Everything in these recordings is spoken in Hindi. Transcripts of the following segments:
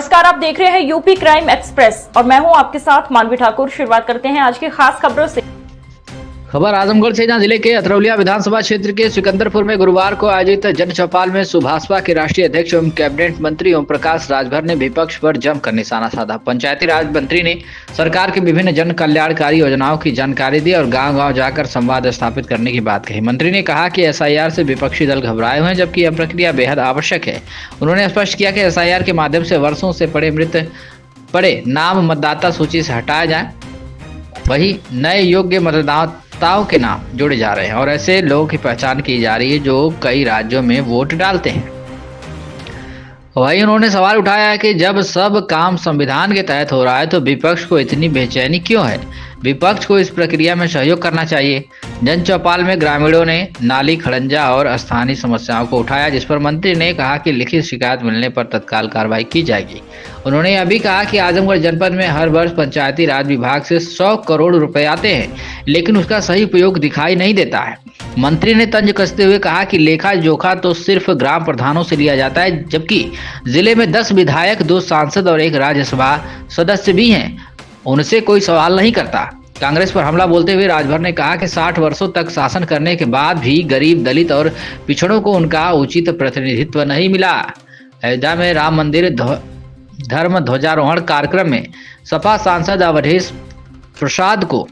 नमस्कार, आप देख रहे हैं यूपी क्राइम एक्सप्रेस और मैं हूं आपके साथ मानवी ठाकुर। शुरुआत करते हैं आज की खास खबरों से। खबर आजमगढ़ से, जहां जिले के अतरौलिया विधानसभा क्षेत्र के सिकंदरपुर में गुरुवार को आयोजित जन चौपाल में सुभाषपा के राष्ट्रीय अध्यक्ष एवं कैबिनेट मंत्री ओम प्रकाश राजभर ने विपक्ष पर जमकर निशाना साधा। पंचायती राज मंत्री ने सरकार की विभिन्न जन कल्याणकारी योजनाओं की जानकारी दी और गांव-गांव जाकर संवाद स्थापित करने की बात कही। मंत्री ने कहा कि एसआईआर से विपक्षी दल घबराए हुए हैं, जबकि यह प्रक्रिया बेहद आवश्यक है। उन्होंने स्पष्ट किया कि एसआईआर के माध्यम से वर्षों से पड़े नाम मतदाता सूची से हटाया जाए, वही नए योग्य मतदाताओं के नाम जोड़े जा रहे हैं और ऐसे लोगों की पहचान की जा रही है जो कई राज्यों में वोट डालते हैं। वहीं उन्होंने सवाल उठाया है कि जब सब काम संविधान के तहत हो रहा है तो विपक्ष को इतनी बेचैनी क्यों है। विपक्ष को इस प्रक्रिया में सहयोग करना चाहिए। जन चौपाल में ग्रामीणों ने नाली, खड़ंजा और स्थानीय समस्याओं को उठाया, जिस पर मंत्री ने कहा कि लिखित शिकायत मिलने पर तत्काल कार्रवाई की जाएगी। उन्होंने यह भी कहा कि आजमगढ़ जनपद में हर वर्ष पंचायती राज विभाग से 100 करोड़ रुपए आते हैं, लेकिन उसका सही उपयोग दिखाई नहीं देता है। मंत्री ने तंज कसते हुए कहा कि लेखा जोखा तो सिर्फ ग्राम प्रधानों से लिया जाता है, जबकि जिले में 10 विधायक, 2 सांसद और 1 राज्यसभा सदस्य भी हैं, उनसे कोई सवाल नहीं करता। कांग्रेस पर हमला बोलते हुए राजभर ने कहा कि 60 वर्षों तक शासन करने के बाद भी गरीब, दलित और पिछड़ों को उनका उचित प्रतिनिधित्व नहीं मिला। अयोध्या में राम मंदिर धर्म ध्वजारोहण कार्यक्रम में सपा सांसद अवधेश प्रसाद को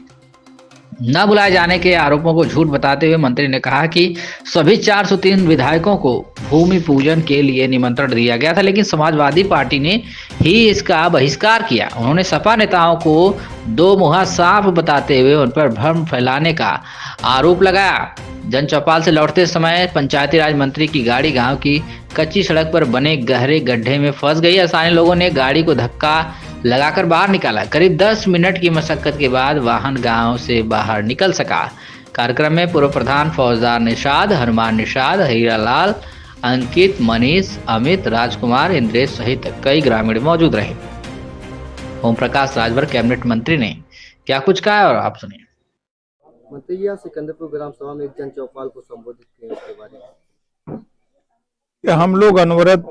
न बुलाए जाने के आरोपों को झूठ बताते हुए मंत्री ने कहा कि सभी 403 विधायकों को भूमि पूजन के लिए निमंत्रण दिया गया था, लेकिन समाजवादी पार्टी ने ही इसका बहिष्कार किया। उन्होंने सपा नेताओं को दो मुहा सांप बताते हुए उन पर भ्रम फैलाने का आरोप लगाया। जन चौपाल से लौटते समय पंचायती राज मंत्री की गाड़ी गांव की कच्ची सड़क पर बने गहरे गड्ढे में फंस गई। स्थानीय लोगों ने गाड़ी को धक्का लगाकर बाहर निकाला। करीब 10 मिनट की मशक्कत के बाद वाहन गांव से बाहर निकल सका। कार्यक्रम में पूर्व प्रधान फौजदार निषाद, हनुमान निषाद, हीरालाल, अंकित, मनीष, अमित, राजकुमार, इंद्रेश सहित कई ग्रामीण मौजूद रहे। ओम प्रकाश राजभर कैबिनेट मंत्री ने क्या कुछ कहा और आप सुनिए। मंत्री जी, सिकंदरपुर ग्राम सभा में एक जन चौपाल को संबोधित किए, उसके बारे में। हम लोग अनवरत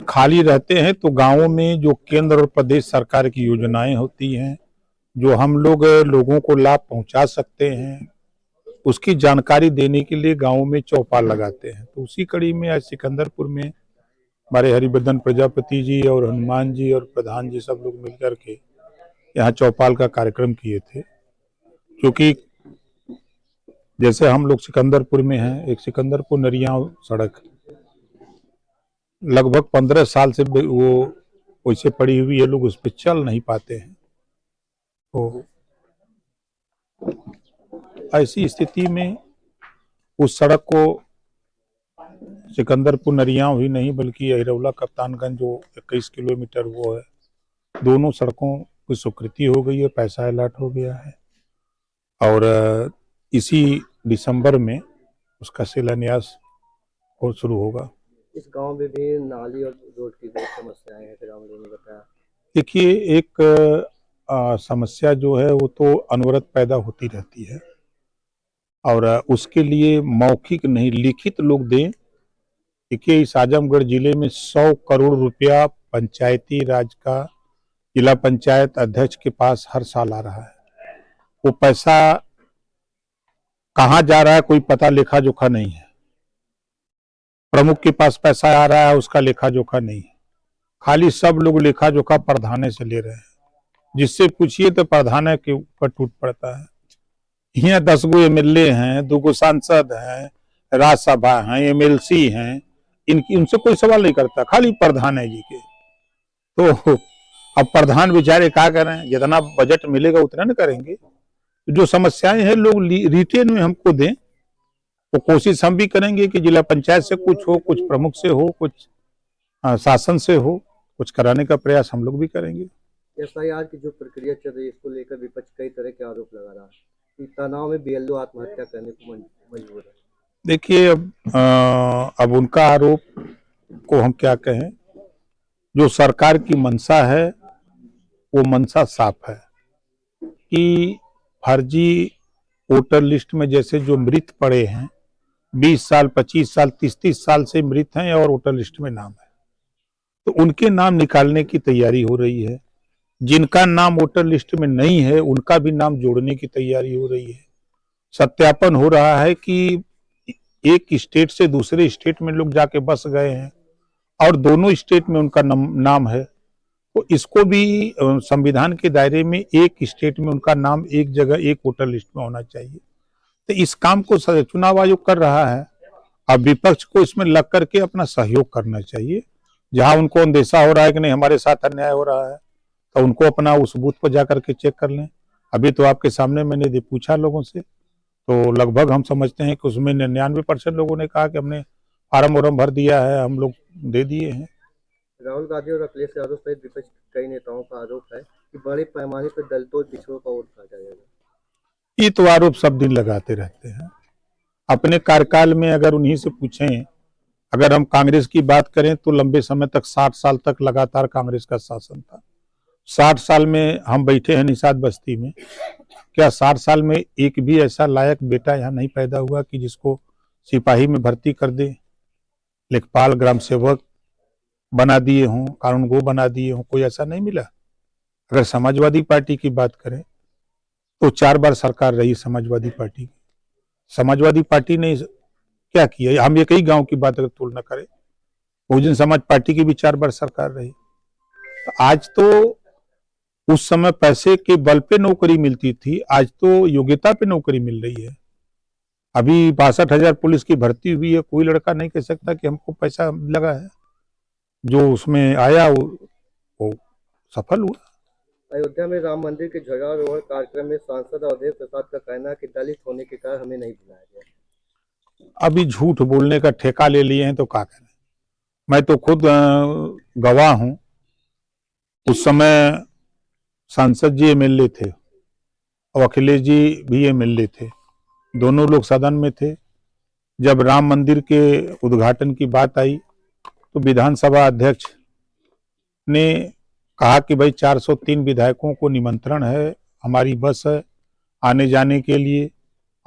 खाली रहते हैं तो गांवों में जो केंद्र और प्रदेश सरकार की योजनाएं होती हैं, जो हम लोग लोगों को लाभ पहुंचा सकते हैं, उसकी जानकारी देने के लिए गांवों में चौपाल लगाते हैं। तो उसी कड़ी में आज सिकंदरपुर में हमारे हरिवर्धन प्रजापति जी और हनुमान जी और प्रधान जी सब लोग मिलकर के यहाँ चौपाल का कार्यक्रम किए थे। क्योंकि जैसे हम लोग सिकंदरपुर में हैं, एक सिकंदरपुर नरिया सड़क लगभग 15 साल से वो वैसे पड़ी हुई है, लोग उस पर चल नहीं पाते हैं। तो ऐसी स्थिति में उस सड़क को सिकंदरपुर नरिया ही नहीं बल्कि अहिरौला कप्तानगंज जो 21 किलोमीटर वो है, दोनों सड़कों की स्वीकृति हो गई है, पैसा अलॉट हो गया है और इसी दिसंबर में उसका शिलान्यास और शुरू होगा। इस गांव में भी नाली और रोड की बहुत समस्याएं हैं, फिर हम लोगों ने बताया। देखिए, एक समस्या जो है वो तो अनवरत पैदा होती रहती है और उसके लिए मौखिक नहीं लिखित लोग दें। देखिए, इस आजमगढ़ जिले में 100 करोड़ रुपया पंचायती राज का जिला पंचायत अध्यक्ष के पास हर साल आ रहा है। वो पैसा कहाँ जा रहा है कोई पता लेखा जोखा नहीं है। प्रमुख के पास पैसा आ रहा है, उसका लेखा जोखा नहीं है। खाली सब लोग लेखा जोखा प्रधान से ले रहे हैं। जिससे पूछिए तो प्रधान के ऊपर टूट पड़ता है। यहाँ 10 गो एमएलए हैं, 2 गो सांसद हैं, राज्यसभा हैं, एमएलसी हैं, उनसे कोई सवाल नहीं करता, खाली प्रधान है जी के। तो अब प्रधान बेचारे क्या करें, जितना बजट मिलेगा उतना न करेंगे। जो समस्याएं हैं लोग रिटेन में हमको दें, तो कोशिश हम भी करेंगे कि जिला पंचायत से कुछ हो, कुछ प्रमुख से हो, कुछ शासन से हो, कुछ कराने का प्रयास हम लोग भी करेंगे। एसआईआर की जो प्रक्रिया चल रही है, इसको लेकर विपक्ष कई तरह के आरोप लगा रहा है कि तनाव में बीएलओ आत्महत्या करने को मजबूर है। देखिए, अब उनका आरोप को हम क्या कहें, जो सरकार की मंशा है वो मंशा साफ है कि फर्जी वोटर लिस्ट में जैसे जो मृत पड़े हैं, 20 साल, 25 साल, 30 साल से मृत हैं और वोटर लिस्ट में नाम है, तो उनके नाम निकालने की तैयारी हो रही है। जिनका नाम वोटर लिस्ट में नहीं है उनका भी नाम जोड़ने की तैयारी हो रही है। सत्यापन हो रहा है कि एक स्टेट से दूसरे स्टेट में लोग जाके बस गए हैं और दोनों स्टेट में उनका नाम है, तो इसको भी संविधान के दायरे में एक स्टेट में उनका नाम एक जगह एक वोटर लिस्ट में होना चाहिए। तो इस काम को चुनाव आयोग कर रहा है। अब विपक्ष को इसमें लग करके अपना सहयोग करना चाहिए। जहां उनको अंदेशा हो रहा है कि नहीं हमारे साथ अन्याय हो रहा है, तो उनको अपना उस बूथ पर जाकर के चेक कर लें। अभी तो आपके सामने मैंने पूछा लोगों से, तो लगभग हम समझते हैं कि उसमें 99% लोगों ने कहा कि हमने फार्म वार्म भर दिया है, हम लोग दे दिए हैं। राहुल गांधी और अखिलेश यादव सहित विपक्ष के कई नेताओं का आरोप है कि बड़े पैमाने पर दलितों और पिछड़ों का वोट काटा जाएगा। ये तो आरोप सब दिन लगाते रहते हैं। अपने कार्यकाल में अगर उन्हीं से पूछें, अगर हम कांग्रेस की बात करें तो लंबे समय तक 60 साल तक लगातार कांग्रेस का शासन था। 60 साल में हम बैठे हैं निषाद बस्ती में, क्या 60 साल में एक भी ऐसा लायक बेटा यहाँ नहीं पैदा हुआ कि जिसको सिपाही में भर्ती कर दे, लेखपाल ग्राम सेवक बना दिए हों, कानूनगो बना दिए हों? कोई ऐसा नहीं मिला। अगर समाजवादी पार्टी की बात करें तो 4 बार सरकार रही समाजवादी पार्टी की। समाजवादी पार्टी ने क्या किया? हम एक ही गांव की बात अगर तुलना करें, बहुजन समाज पार्टी की भी 4 बार सरकार रही। तो आज तो उस समय पैसे के बल पे नौकरी मिलती थी, आज तो योग्यता पे नौकरी मिल रही है। अभी 62,000 पुलिस की भर्ती हुई है, कोई लड़का नहीं कह सकता कि हमको पैसा लगा है। जो उसमें आया वो सफल हुआ। अयोध्या में राम मंदिर के ध्वजारोहण कार्यक्रम में सांसद अवधेश प्रसाद का कहना है कि दलित होने के कारण हमें नहीं बुलाया गया। अभी झूठ बोलने का ठेका ले लिए हैं तो क्या करें। मैं तो खुद गवाह हूं। उस समय सांसद जी एमएलए थे और अखिलेश जी भी एमएलए थे, दोनों लोग सदन में थे। जब राम मंदिर के उद्घाटन की बात आई तो विधानसभा अध्यक्ष ने कहा कि भाई 403 विधायकों को निमंत्रण है, हमारी बस है आने जाने के लिए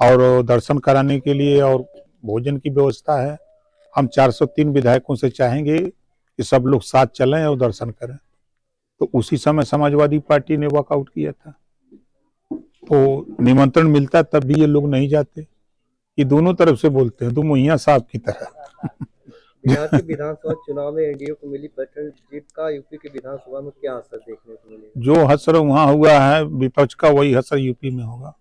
और दर्शन कराने के लिए और भोजन की व्यवस्था है। हम 403 विधायकों से चाहेंगे कि सब लोग साथ चलें और दर्शन करें। तो उसी समय समाजवादी पार्टी ने वॉकआउट किया था। तो निमंत्रण मिलता तब भी ये लोग नहीं जाते। ये दोनों तरफ से बोलते हैं, तुम मुहैया साहब की तरह। बिहार के विधानसभा चुनाव में एनडीए को मिली प्रचंड जीत का यूपी की विधानसभा में क्या असर देखने को मिलेगा? जो हसर वहां हुआ है विपक्ष का, वही हसर यूपी में होगा।